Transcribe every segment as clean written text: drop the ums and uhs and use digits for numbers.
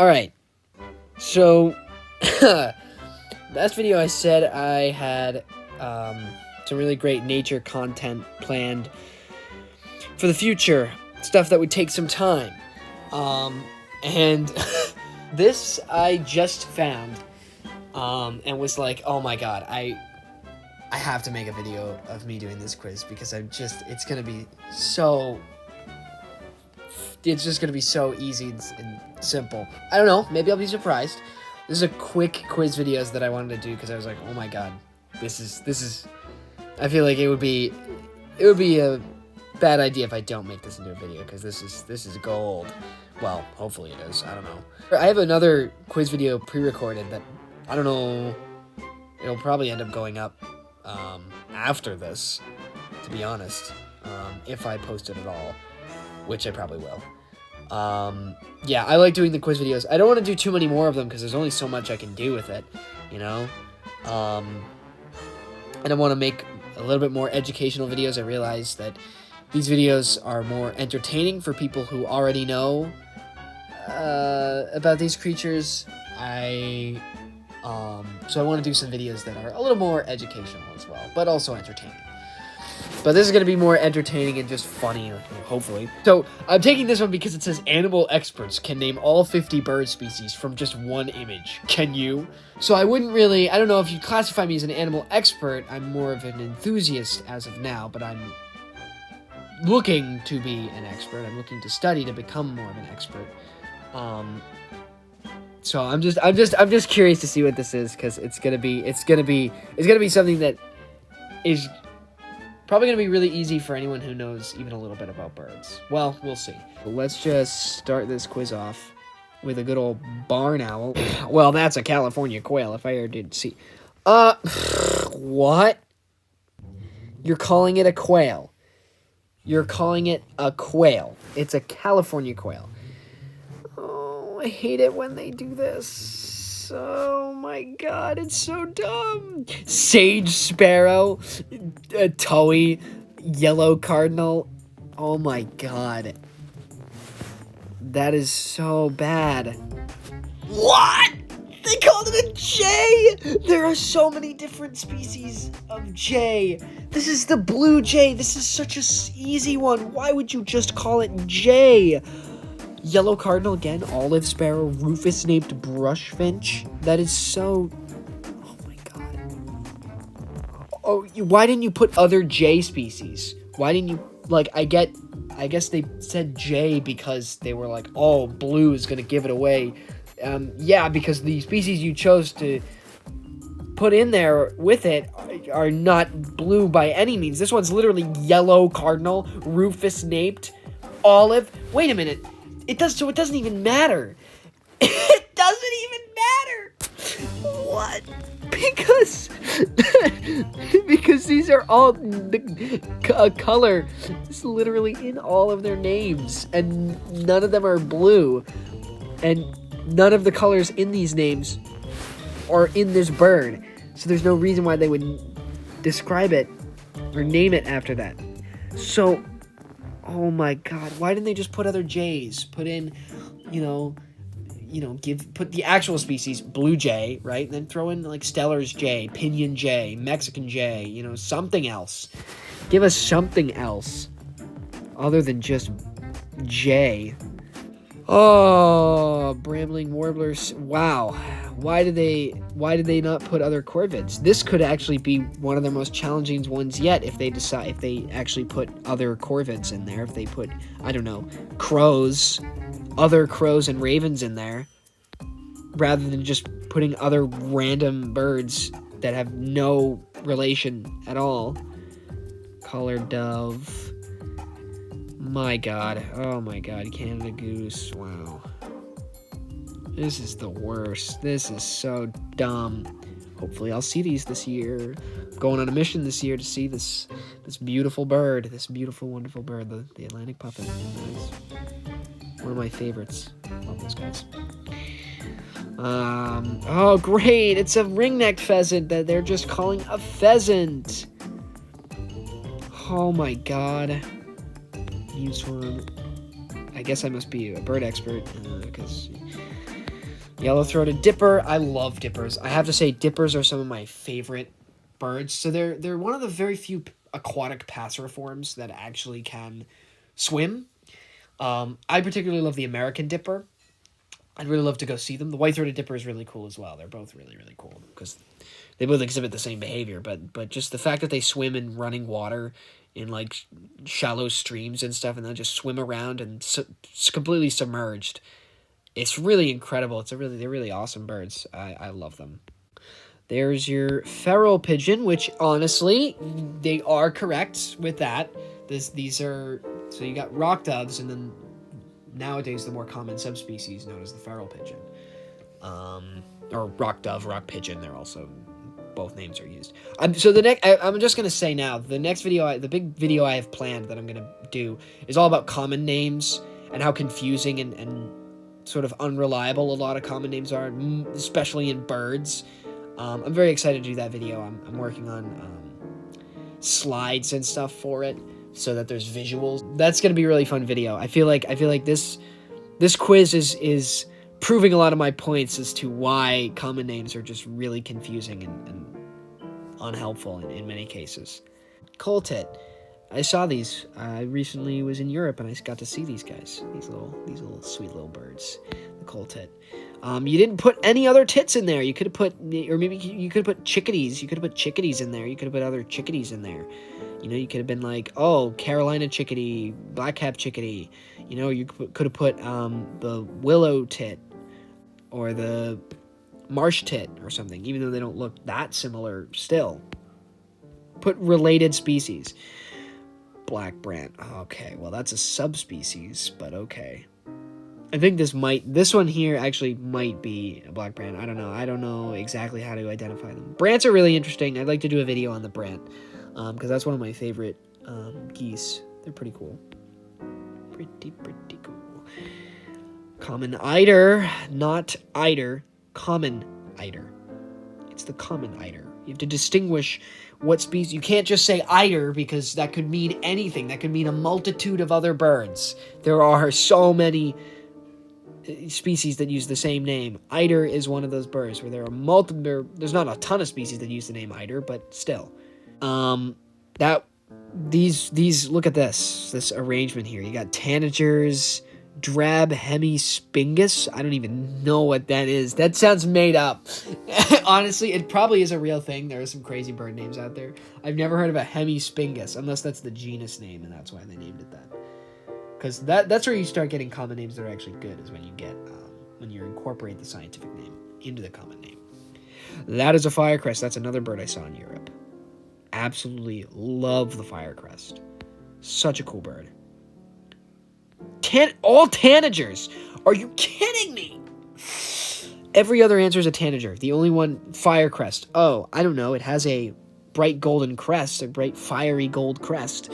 Alright, so, last video I said I had some really great nature content planned for the future, stuff that would take some time, and this I just found, and was like, oh my god, I have to make a video of me doing this quiz, because it's gonna be so... It's just going to be so easy and simple. I don't know. Maybe I'll be surprised. This is a quick quiz videos that I wanted to do because I was like, oh my god, this is. I feel like it would be a bad idea if I don't make this into a video, because this is gold. Well, hopefully it is. I don't know. I have another quiz video pre-recorded that I don't know. It'll probably end up going up after this, to be honest, if I post it at all. Which I probably will. Yeah, I like doing the quiz videos. I don't want to do too many more of them because there's only so much I can do with it, you know? And I want to make a little bit more educational videos. I realize that these videos are more entertaining for people who already know about these creatures. So I want to do some videos that are a little more educational as well, but also entertaining. But this is going to be more entertaining and just funny, hopefully. So, I'm taking this one because it says animal experts can name all 50 bird species from just one image. Can you? So I don't know if you'd classify me as an animal expert. I'm more of an enthusiast as of now, but I'm looking to be an expert. I'm looking to study to become more of an expert. So I'm just curious to see what this is, because it's gonna be something that is probably going to be really easy for anyone who knows even a little bit about birds. Well, we'll see. Let's just start this quiz off with a good old barn owl. Well, that's a California quail, if I ever did see. What? You're calling it a quail. You're calling it a quail. It's a California quail. Oh, I hate it when they do this. Oh my god, it's so dumb. Sage sparrow, towhee, yellow cardinal. Oh my god. That is so bad. What? They called it a jay? There are so many different species of jay. This is the blue jay. This is such an easy one. Why would you just call it jay? Yellow cardinal again, olive sparrow, rufous-naped brushfinch. That is so... Oh my god. Oh, why didn't you put other jay species? Why didn't you... Like, I guess they said jay because they were like, oh, blue is gonna give it away. Yeah, because the species you chose to put in there with it are not blue by any means. This one's literally yellow cardinal, rufous-naped, olive... Wait a minute. It doesn't even matter. It doesn't even matter. What? Because these are all the color is literally in all of their names, and none of them are blue, and none of the colors in these names are in this bird. So there's no reason why they would describe it or name it after that. So, oh my god, why didn't they just put other jays? Put in, put the actual species, blue jay, right? And then throw in like Steller's jay, Pinion jay, Mexican jay, something else. Give us something else other than just jay. Oh, brambling warblers. Wow. Why did they not put other corvids? This could actually be one of their most challenging ones yet if they actually put other corvids in there. If they put, I don't know, crows, other crows and ravens in there, rather than just putting other random birds that have no relation at all. Collared dove. My god. Oh my god. Canada goose. Wow. This is the worst. This is so dumb. Hopefully I'll see these this year. I'm going on a mission this year to see this beautiful bird. This beautiful, wonderful bird. The Atlantic puffin. One of my favorites. Love those guys. Oh great. It's a ring-necked pheasant that they're just calling a pheasant. Oh my god. Use one. I guess I must be a bird expert, because Yellow-throated dipper. I love dippers. I have to say, dippers are some of my favorite birds. So they're one of the very few aquatic passeriforms that actually can swim. I particularly love the American dipper. I'd really love to go see them. The white-throated dipper is really cool as well. They're both really, really cool because they both exhibit the same behavior. But just the fact that they swim in running water in like shallow streams and stuff, and they'll just swim around and completely submerged. It's really incredible. They're really awesome birds. I love them. There's your feral pigeon, which honestly, they are correct with that. These are, so you got rock doves, and then nowadays the more common subspecies known as the feral pigeon. Or rock dove, rock pigeon, they're also, both names are used. So the next, I'm just going to say now, the next video, the big video I have planned that I'm going to do is all about common names and how confusing and sort of unreliable a lot of common names are, especially in birds. I'm very excited to do that video. I'm working on slides and stuff for it so that there's visuals. That's gonna be a really fun video. I feel like this quiz is proving a lot of my points as to why common names are just really confusing and unhelpful in many cases. Coal tit. I saw these. I recently was in Europe and I got to see these guys. These little sweet little birds. The coal tit. You didn't put any other tits in there. You could have put, or maybe you could have put chickadees. You could have put chickadees in there. You could have put other chickadees in there. You know, you could have been like, oh, Carolina chickadee, black-cap chickadee. You know, you could have put the willow tit or the marsh tit or something, even though they don't look that similar still. Put related species. Black brant. Okay, well, that's a subspecies, but okay. I think this one here actually might be a black brant. I don't know. I don't know exactly how to identify them. Brants are really interesting. I'd like to do a video on the brant, because that's one of my favorite geese. They're pretty cool. Pretty cool. Common eider, not eider. Common eider. It's the common eider. You have to distinguish what species. You can't just say eider because that could mean anything. That could mean a multitude of other birds. There are so many species that use the same name. Eider is one of those birds where there are multiple. There's not a ton of species that use the name eider, but still. These look at this arrangement here. You got tanagers, drab hemispingus. I don't even know what that is. That sounds made up. Honestly, it probably is a real thing. There are some crazy bird names out there. I've never heard of a hemispingus, unless that's the genus name, and that's why they named it that. Because that's where you start getting common names that are actually good, is when you get when you incorporate the scientific name into the common name. That is a firecrest. That's another bird I saw in Europe. Absolutely love the firecrest. Such a cool bird. All tanagers. Are you kidding me? Every other answer is a tanager. The only one, firecrest. Oh, I don't know. It has a bright golden crest, a bright fiery gold crest.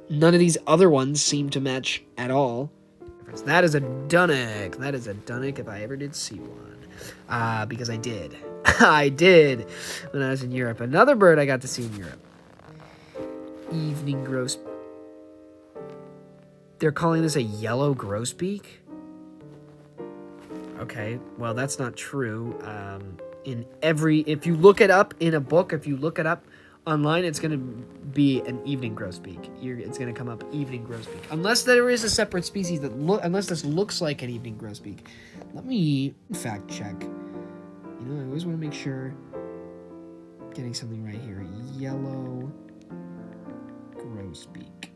None of these other ones seem to match at all. That is a dunnock. That is a dunnock if I ever did see one. Because I did. I did when I was in Europe. Another bird I got to see in Europe. Evening grosbeak. They're calling this a yellow grosbeak? Okay, well, that's not true. If you look it up in a book, if you look it up online, it's going to be an evening grosbeak. It's going to come up evening grosbeak. Unless there is a separate species unless this looks like an evening grosbeak. Let me fact check. You know, I always want to make sure I'm getting something right here. Yellow grosbeak.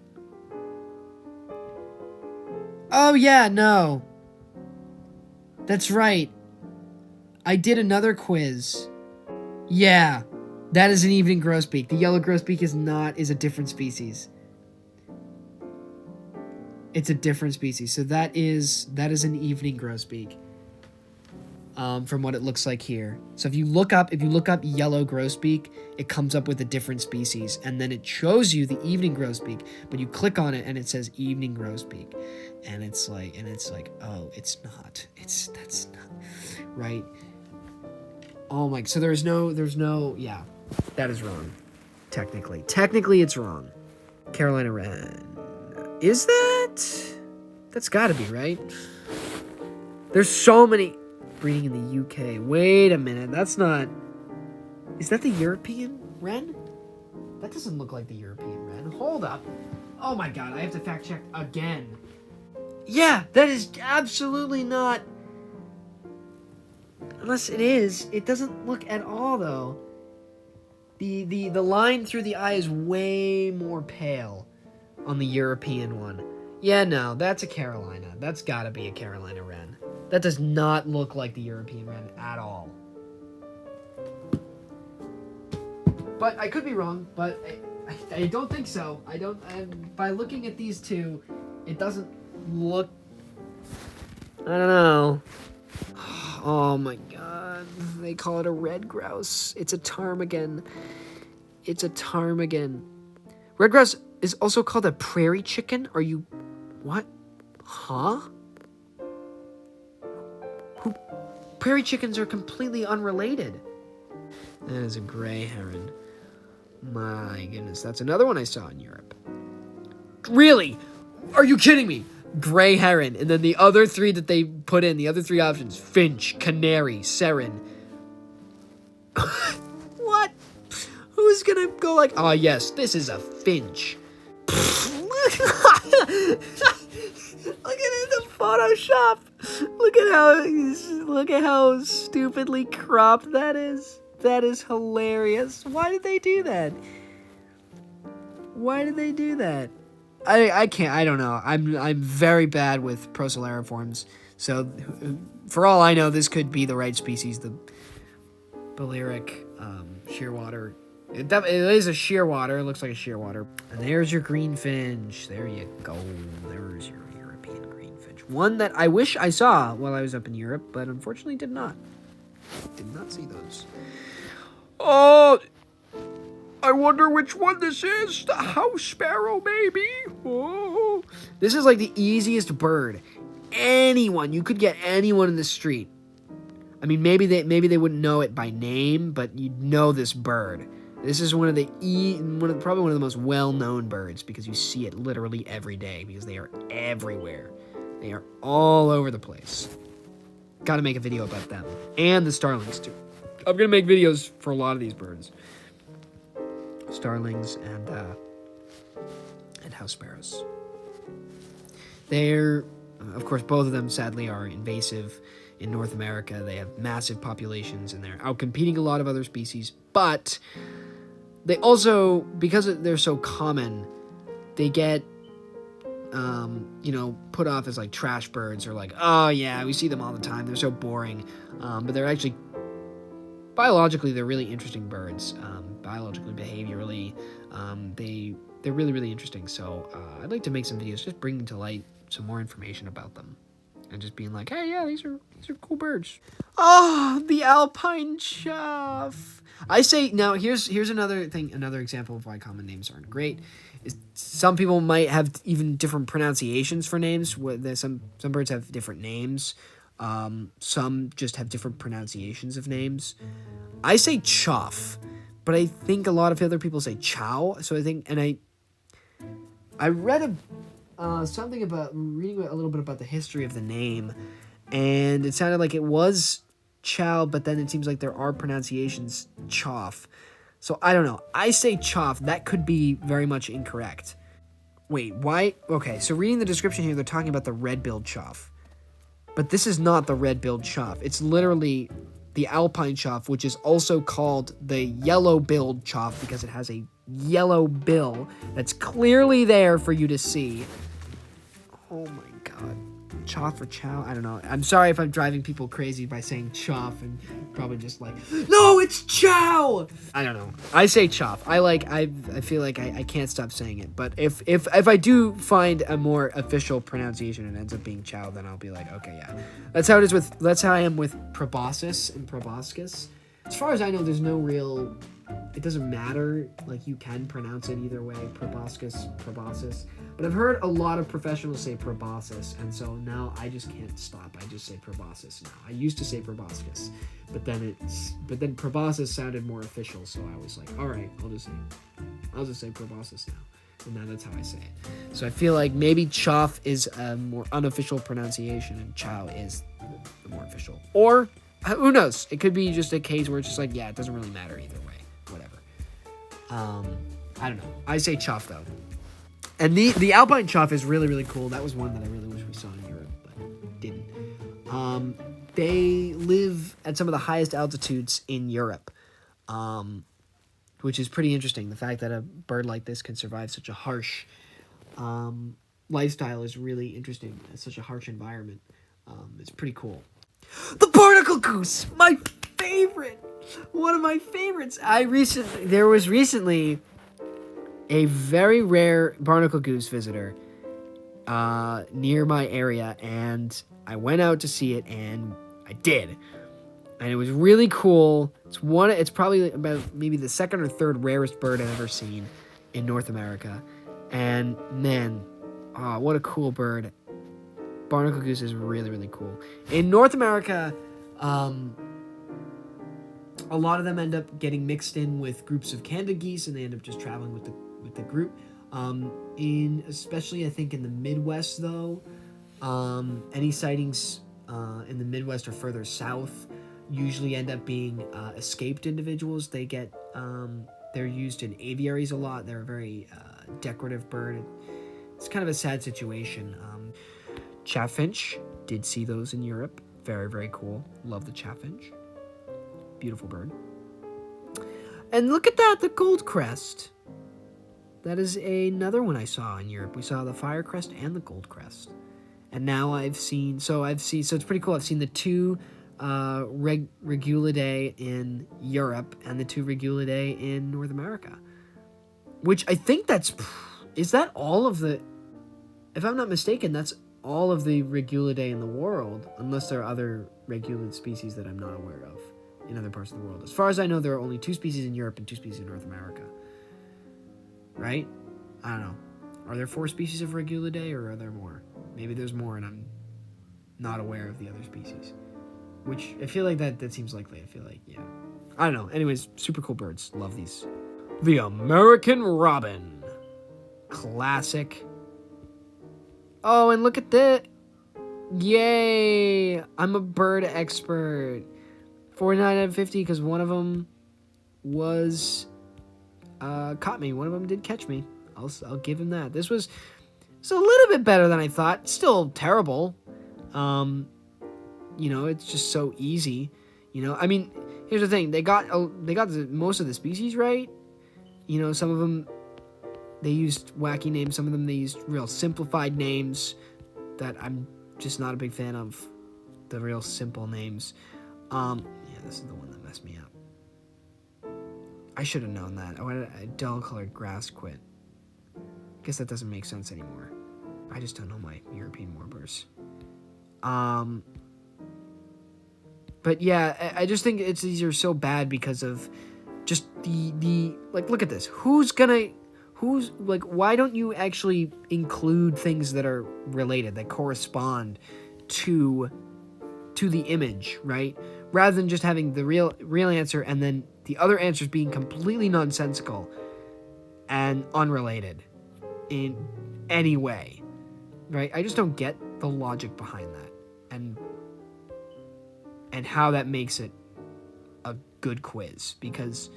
Oh, yeah, no. That's right. I did another quiz. Yeah, that is an evening grosbeak. The yellow grosbeak is a different species. It's a different species. So that is an evening grosbeak. From what it looks like here. So if you look up yellow grosbeak, it comes up with a different species, and then it shows you the evening grosbeak, but you click on it and it says evening grosbeak. And it's like, oh, that's not right. Oh my, so there's no, yeah, that is wrong. Technically it's wrong. Carolina wren. Is that? That's gotta be right. There's so many. breeding in the UK. Wait a minute, that's not... Is that the European wren? That doesn't look like the European wren. Hold up. Oh my god, I have to fact check again. Yeah, that is absolutely not... Unless it is, it doesn't look at all though. The line through the eye is way more pale on the European one. Yeah, no, that's a Carolina. That's gotta be a Carolina wren. That does not look like the European wren at all. But I could be wrong, but I don't think so. By looking at these two, it doesn't look... I don't know. Oh my god. They call it a red grouse. It's a ptarmigan. It's a ptarmigan. Red grouse is also called a prairie chicken? Are you... What? Huh? Prairie chickens are completely unrelated. That is a gray heron. My goodness, that's another one I saw in Europe. Really? Are you kidding me? Gray heron. And then the other three that they put in, the other three options, finch, canary, serin. What? Who's gonna go like, oh yes, this is a finch. Look at it in the Photoshop. Look at how stupidly cropped that is. That is hilarious. Why did they do that? Why did they do that? I can't. I don't know. I'm very bad with Procellariiformes. So, for all I know, this could be the right species. The Balearic shearwater. It is a shearwater. It looks like a shearwater. And there's your greenfinch. There you go. There's your European greenfinch. One that I wish I saw while I was up in Europe, but unfortunately did not. Did not see those. Oh, I wonder which one this is. The house sparrow, maybe. Oh, this is like the easiest bird. Anyone, you could get anyone in the street. I mean, maybe they wouldn't know it by name, but you'd know this bird. This is probably one of the most well-known birds because you see it literally every day because they are everywhere. They are all over the place. Got to make a video about them and the starlings too. I'm gonna make videos for a lot of these birds. Starlings and house sparrows. They're, of course, both of them sadly are invasive in North America. They have massive populations and they're outcompeting a lot of other species. But they also, because they're so common, they get put off as like trash birds or like, oh yeah, we see them all the time. They're so boring. But they're actually biologically, they're really interesting birds. Biologically, behaviorally, they're really, really interesting. So I'd like to make some videos just bringing to light some more information about them. And just being like, hey, yeah, these are cool birds. Oh, the alpine chough. I say, now, here's another thing, another example of why common names aren't great. Is some people might have even different pronunciations for names. Some birds have different names. Some just have different pronunciations of names. I say chough, but I think a lot of other people say chow. So I think, and I read something about reading a little bit about the history of the name, and it sounded like it was chow, but then it seems like there are pronunciations chough. So I don't know. I say chough. That could be very much incorrect. Wait, why? Okay, so reading the description here, they're talking about the red-billed chough. But this is not the red-billed chough. It's literally the alpine chough, which is also called the yellow-billed chough because it has a yellow bill that's clearly there for you to see. Oh my god. Chough or chow? I don't know. I'm sorry if I'm driving people crazy by saying chough and probably just like, no, it's chow! I don't know. I say chough. I feel like I can't stop saying it. But if I do find a more official pronunciation and it ends up being chow, then I'll be like, okay, yeah. That's how I am with proboscis and proboscis. As far as I know, there's no real... It doesn't matter, like you can pronounce it either way, proboscis. But I've heard a lot of professionals say proboscis, and so now I just can't stop. I just say proboscis now. I used to say proboscis, but then proboscis sounded more official, so I was like, all right, I'll just say proboscis now. And now that's how I say it. So I feel like maybe Choff is a more unofficial pronunciation and Chow is the more official. Or, who knows? It could be just a case where it's just like, yeah, it doesn't really matter either way. Whatever. I don't know. I say Choff, though. And the Alpine Choff is really, really cool. That was one that I really wish we saw in Europe, but didn't. They live at some of the highest altitudes in Europe, which is pretty interesting. The fact that a bird like this can survive such a harsh lifestyle is really interesting. It's such a harsh environment. It's pretty cool. The barnacle goose, my favorite, one of my favorites. There was recently a very rare barnacle goose visitor near my area, and I went out to see it, and I did. And it was really cool. It's probably about maybe the second or third rarest bird I've ever seen in North America. And man, what a cool bird. Barnacle goose is really, really cool. In North America, a lot of them end up getting mixed in with groups of Canada geese, and they end up just traveling with the group. Especially I think in the Midwest though, any sightings in the Midwest or further south usually end up being escaped individuals. They get they're used in aviaries a lot. They're a very decorative bird. It's kind of a sad situation. Chaffinch, did see those in Europe. Very, very cool. Love the chaffinch. Beautiful bird. And look at that, the goldcrest. That is another one I saw in Europe. We saw the firecrest and the goldcrest. And now so it's pretty cool. I've seen the two Regulidae in Europe and the two Regulidae in North America. Which I think is that all of the, if I'm not mistaken, that's all of the Regulidae in the world, unless there are other regulid species that I'm not aware of in other parts of the world. As far as I know, there are only 2 species in Europe and 2 species in North America. Right? I don't know. Are there 4 species of Regulidae, or are there more? Maybe there's more and I'm not aware of the other species. Which, I feel like that seems likely. I feel like, yeah. I don't know. Anyways, super cool birds. Love these. The American Robin. Classic. Oh, and look at that. Yay. I'm a bird expert. 49 out of 50 because one of them was caught me. One of them did catch me. I'll give him that. This was a little bit better than I thought. Still terrible. It's just so easy. I mean, here's the thing. They got most of the species right. Some of them they used wacky names. Some of them they used real simplified names that I'm just not a big fan of. The real simple names. This is the one that messed me up. I should have known that. I wanted a dull-colored grass quit. Guess that doesn't make sense anymore. I just don't know my European warblers. But yeah, I just think these are so bad because of just the look at this. Why don't you actually include things that are related, that correspond to the image, right? Rather than just having the real answer and then the other answers being completely nonsensical and unrelated in any way, right? I just don't get the logic behind that and how that makes it a good quiz, because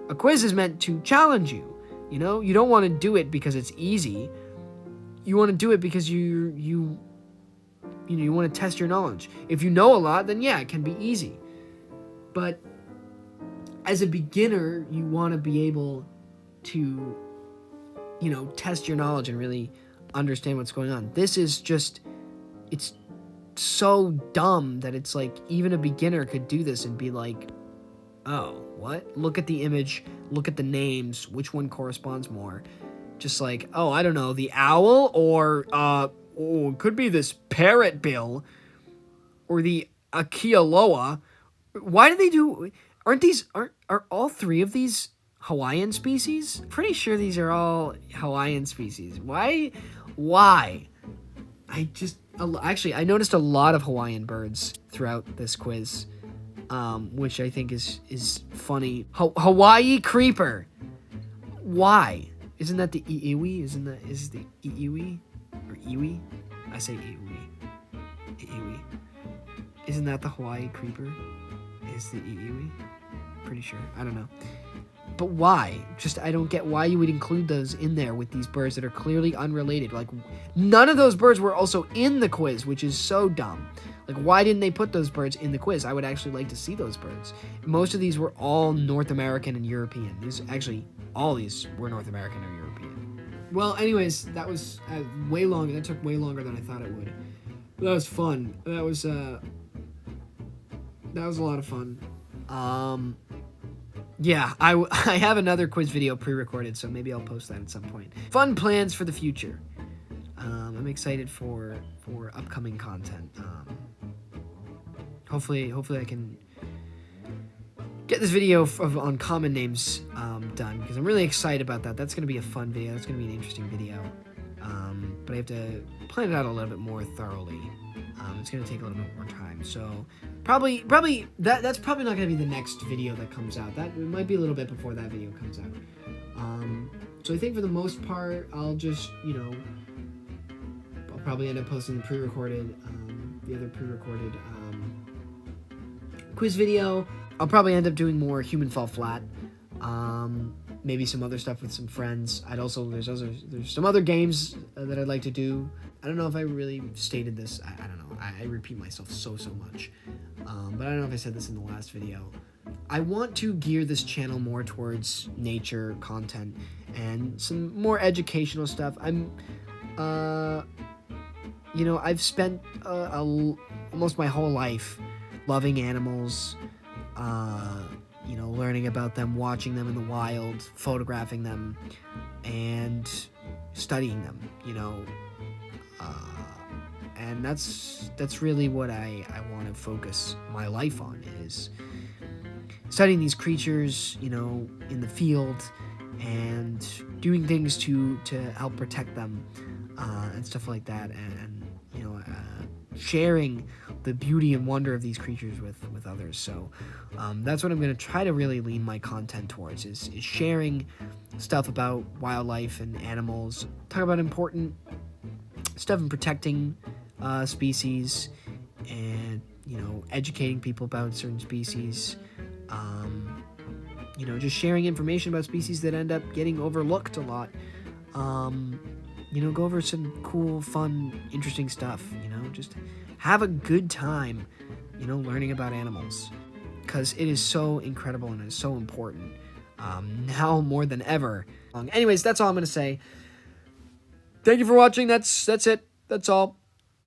a quiz is meant to challenge you. You don't want to do it because it's easy. You want to do it because you want to test your knowledge. If you know a lot, then yeah, it can be easy. But as a beginner, you want to be able to, test your knowledge and really understand what's going on. This is just, it's so dumb that it's like even a beginner could do this and be like, oh, what? Look at the image, look at the names, which one corresponds more? Just like, oh, I don't know, the owl, or it could be this parrot bill, or the Akialoa. Why do they do? Are all 3 of these Hawaiian species? Pretty sure these are all Hawaiian species. Why? I noticed a lot of Hawaiian birds throughout this quiz, which I think is funny. Hawaii creeper. Why? Isn't that the iiwi? Is the iiwi or iwi? I say iwi. Iwi. Isn't that the Hawaii creeper? Is the iiwi? Pretty sure. I don't know. But why? Just, I don't get why you would include those in there with these birds that are clearly unrelated. Like, none of those birds were also in the quiz, which is so dumb. Like, why didn't they put those birds in the quiz? I would actually like to see those birds. Most of these were all North American and European. All these were North American or European. Well, anyways, that was way longer. That took way longer than I thought it would. But that was fun. That was a lot of fun. Yeah, I have another quiz video pre-recorded, so maybe I'll post that at some point. Fun plans for the future. I'm excited for upcoming content. Hopefully I can get this video on common names done, because I'm really excited about that. That's going to be a fun video. That's going to be an interesting video. But I have to plan it out a little bit more thoroughly. It's going to take a little bit more time. So probably that's probably not going to be the next video that comes out. It might be a little bit before that video comes out. So I think for the most part, I'll just, I'll probably end up posting the pre-recorded, the other pre-recorded quiz video. I'll probably end up doing more Human Fall Flat. Maybe some other stuff with some friends. There's some other games that I'd like to do. I don't know if I really stated this. I don't know. I repeat myself so much. But I don't know if I said this in the last video. I want to gear this channel more towards nature content and some more educational stuff. I've spent almost my whole life loving animals, learning about them, watching them in the wild, photographing them, and studying them, and that's really what I want to focus my life on, is studying these creatures, in the field, and doing things to help protect them, and stuff like that, and sharing the beauty and wonder of these creatures with others. So that's what I'm going to try to really lean my content towards, is sharing stuff about wildlife and animals, talk about important stuff and protecting species, and educating people about certain species, just sharing information about species that end up getting overlooked a lot. Go over some cool, fun, interesting stuff, just have a good time, learning about animals, because it is so incredible and it's so important, now more than ever. Anyways, that's all I'm going to say. Thank you for watching. That's it. That's all.